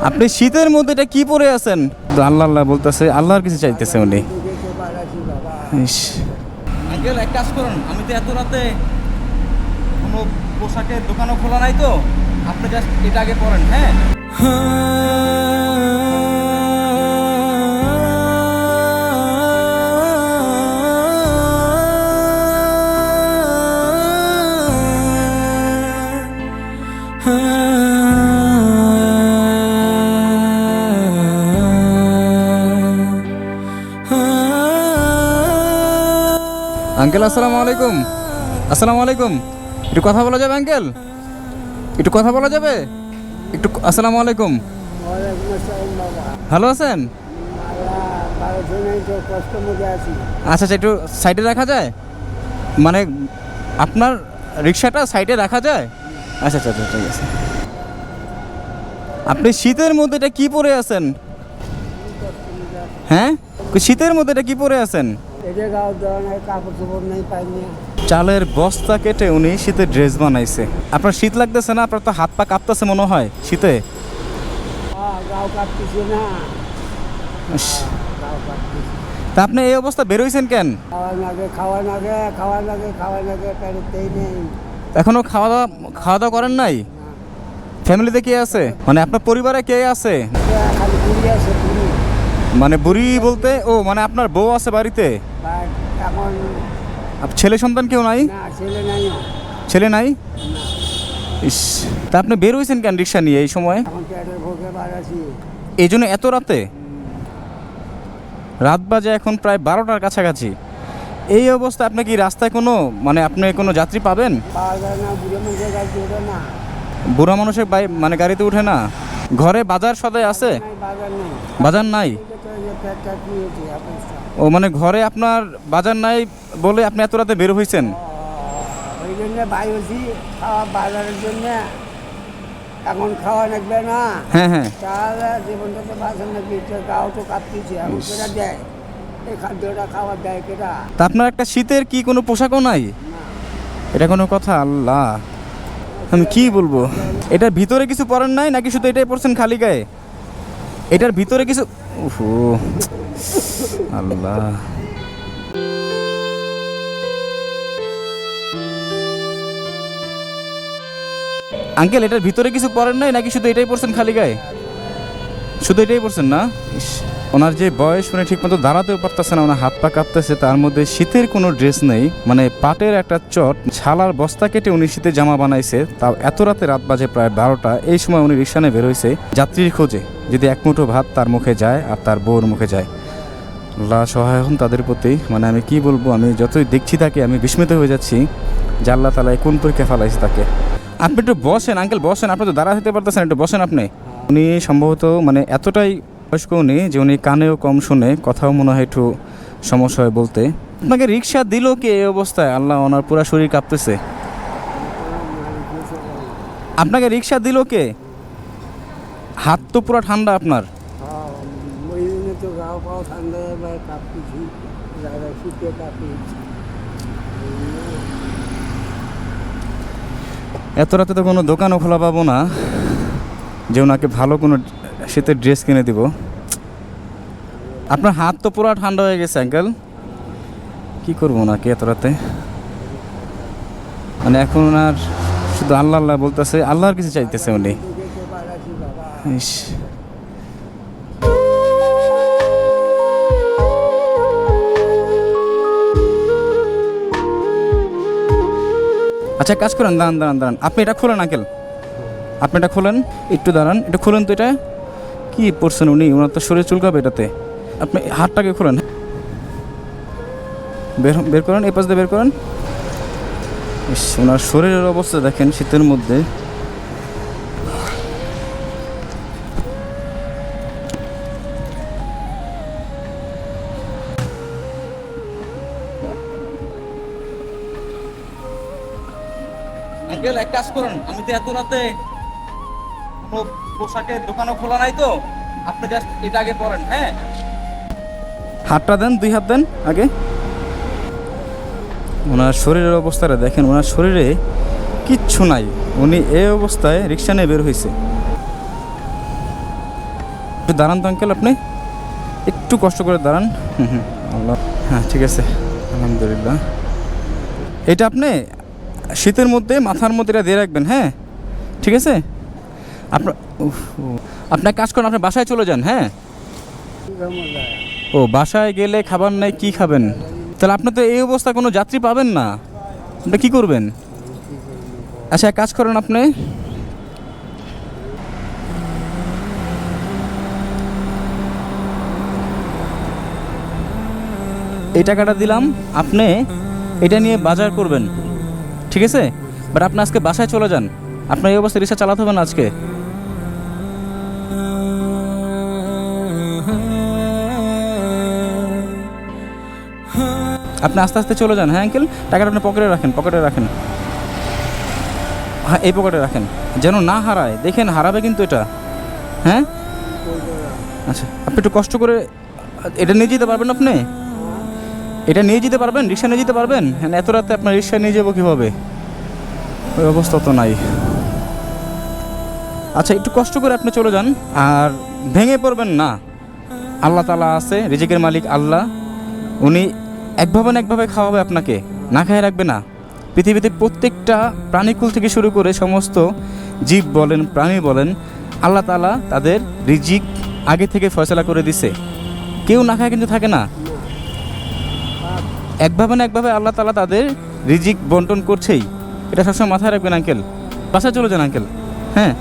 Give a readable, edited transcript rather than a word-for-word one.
আপনি শীতের মধ্যে এটা কি পরে আছেন? আল্লাহ আল্লাহ বলতেছে, আল্লাহর কিছু চাইতেছে উনি। ইস। আঙ্কেল এক কাজ করুন, আমি তো এত রাতে কোনো পোশাকের দোকানও খোলা নাই, তো আপনি জাস্ট এটা আগে পরেন। হ্যাঁ, আঙ্কেল আসসালামু আলাইকুম। আসসালামু আলাইকুম। একটু কথা বলা যাবে আঙ্কেল? একটু কথা বলা যাবে? একটু আসসালামু আলাইকুম। ভালো আছেন? আচ্ছা আচ্ছা, একটু সাইডে রাখা যায়? মানে আপনার রিক্সাটা সাইডে রাখা যায়? আচ্ছা আচ্ছা আচ্ছা, ঠিক আছে। আপনি শীতের মধ্যে এটা কি পরে আছেন? হ্যাঁ, শীতের মধ্যে এটা কি পরে আছেন? চালের বস্তা কেটে উনি শীতের ড্রেস বানাইছে। আপনার শীত লাগতেছে না? আপনার তো হাত পা কাঁপতেছে মনে হয় শীতে। তা আপনি এই অবস্থা বেরোইছেন কেন? এখনো খাওয়া দাওয়া করেন নাই? ফ্যামিলিতে কে আছে? মানে আপনার পরিবারে কে আছে? মানে বুড়ি বলতে, ও মানে আপনার বউ আছে বাড়িতে? ছেলে সন্তান কেউ নাই? ছেলে নাই? ইস, তা আপনি বের হয়েছেন কেন রিক্সা নিয়ে এই সময়? এই জন্য এত রাতে? রাত বাজে এখন প্রায় 12টার কাছাকাছি। এই অবস্থা আপনি কি রাস্তায় কোনো মানে আপনি কোনো যাত্রী পাবেন? বুড়া মানুষের মানে গাড়িতে উঠে না? ঘরে বাজার সদাই আছে? বাজার নাই? ও মানে ঘরে আপনার বাজার নাই বলে আপনি এত রাতে বের হয়েছেন? ওই জন্য ভাই হয়েছি বাজারের জন্য। এখন খাওয়া লাগবে না। হ্যাঁ হ্যাঁ, তাহলে জীবনটা তো বাঁচান লাগবে। গাও তো কাঁপতেছে, এখন কেটা দেয় এই খাদ্যটা খাবার দেয় কেটা? তা আপনার একটা শীতের কি কোনো পোশাকও নাই? এটা কোনো কথা? আল্লাহ, আমি কি বলবো। এটার ভিতরে কিছু পরেন নাই নাকি শুধু এটাই পরছেন খালি গায়ে? এটার ভিতরে কিছু, ওহো আল্লাহ। আঙ্কেল এটার ভিতরে কিছু পরেন নাই নাকি শুধু এটাই পরছেন খালি গায়ে? শুধু এটাই পরছেন না? ওনার যে বয়স, উনি ঠিক মতো দাঁড়াতেও পারতেছে না, ওনার হাত পা কাঁপতেছে, তার মধ্যে শীতের কোনো ড্রেস নেই। মানে পাটের একটা চট ছালার বস্তা কেটে উনি শীতের জামা বানাইছে, তাও এত রাতে, রাত বাজে প্রায় 12টা। এই সময় উনি রিক্সা নিয়ে বেরোইছে যাত্রীর খোঁজে, যদি এক মুঠো ভাত তার মুখে যায় আর তার বউর মুখে যায়। আল্লাহ সহায় হন তাদের প্রতি। মানে আমি কি বলবো, আমি যতই দেখছি তাকে আমি বিস্মিত হয়ে যাচ্ছি যে আল্লাহ তাআলা কোন পরীক্ষা ফেলাইছে তাকে। আপনি একটু বসেন আঙ্কেল, বসেন। আপনি তো দাঁড়া হতে পারতেছেন, একটু বসেন আপনি। উনি সম্ভবত মানে এতটাই বয়স্ক উনি যে উনি কানেও কম শুনে, কথাও মনে হয় একটু সমস্যা হয় বলতে। আপনাকে রিক্সা দিল কে এই অবস্থায়? আল্লাহ, ওনার পুরা শরীর কাঁপতেছে। আপনাকে রিক্সা দিল কে? হাত তো পুরো ঠান্ডা আপনার। ওই জন্য তো গাও পাও ঠান্ডা কাঁপতেছি, শীতে কাঁপতেছি। এত রাতে তো কোনো দোকানও খোলা পাবো না যে ওনাকে ভালো কোনো শীতের ড্রেস কিনে দিব। আপনার হাত তো পুরো ঠান্ডা হয়ে গেছে আঙ্কেল, কি করবো ওনাকে এত রাতে? মানে এখন ওনার শুধু আল্লাহ আল্লাহ বলতেছে, আল্লাহর কিছু চাইতেছে উনি। ইস। আচ্ছা কাজ করেন, দাঁড়ান দাঁড়ান দাঁড়ান, আপনি এটা খোলেন আঙ্কেল, আপনি এটা খোলেন, একটু দাঁড়ান, এটা খোলেন তো। এটা কি পড়ছেন উনি? ওনার তো শরীর চুলকাবে এটাতে। আপনি হাতটাকে খোলেন, বের করেন, এই পাশ দিয়ে বের করেন। ইস, ওনার শরীরের অবস্থা দেখেন শীতের মধ্যে। আঙ্কেল এক কাজ করুন, আমি তো এত রাতে কোনো পোশাকের দোকানও খোলা নাই, তো আপনি জাস্ট এটা আগে পরেন। হ্যাঁ, হাতটা দেন, 2 হাত দেন আগে। ওনার শরীরের অবস্থাটা দেখেন, ওনার শরীরে কিচ্ছু নাই। উনি এই অবস্থায় রিক্সা নিয়ে বের হয়েছে। একটু দাঁড়ান তো আঙ্কেল, আপনি একটু কষ্ট করে দাঁড়ান। আল্লাহ, হ্যাঁ ঠিক আছে, আলহামদুলিল্লাহ। এটা আপনি শীতের মধ্যে মাথার মধ্যে এটা দিয়ে রাখবেন, হ্যাঁ ঠিক আছে। আপনার আপনার কাজ করেন, আপনার বাসায় চলে যান, হ্যাঁ। ও বাসায় গেলে খাবার নাই, কি খাবেন? তাহলে আপনার তো এই অবস্থা কোনো যাত্রী পাবেন না, আপনি কী করবেন? আচ্ছা এক কাজ করেন, আপনি এই টাকাটা দিলাম, আপনি এটা নিয়ে বাজার করবেন, ঠিক আছে। বাট আপনি আজকে বাসায় চলে যান, আপনার এই অবস্থায় রিক্সা চালাতে হবে না আজকে। আপনি আস্তে আস্তে চলে যান, হ্যাঁ আঙ্কেল। টাকাটা আপনি পকেটে রাখেন, পকেটে রাখেন, হ্যাঁ এই পকেটে রাখেন, যেন না হারায়। দেখেন হারাবে কিন্তু এটা, হ্যাঁ। আচ্ছা আপনি একটু কষ্ট করে এটা নিয়ে যেতে পারবেন, আপনি এটা নিয়ে যেতে পারবেন, রিক্সা নিয়ে যেতে পারবেন? হ্যাঁ এত রাতে আপনার রিক্সা নিয়ে যাবো কীভাবে, ওই অবস্থা তো নাই। আচ্ছা একটু কষ্ট করে আপনি চলে যান, আর ভেঙে পড়বেন না। আল্লাহ তাআলা আছে, রিজিকের মালিক আল্লাহ, উনি একভাবে না একভাবে খাওয়াবে আপনাকে, না খাইয়ে রাখবে না। পৃথিবীতে প্রত্যেকটা প্রাণীকুল থেকে শুরু করে সমস্ত জীব বলেন, প্রাণী বলেন, আল্লাহ তাআলা তাদের রিজিক আগে থেকে ফয়সালা করে দিছে। কেউ না খায় কিন্তু থাকে না, একভাবে না একভাবে আল্লাহ তাআলা তাদের রিজিক বন্টন করছেই। এটা সবসময় মাথায় রাখবেন আঙ্কেল। বাসায় চলে যান আঙ্কেল, হ্যাঁ।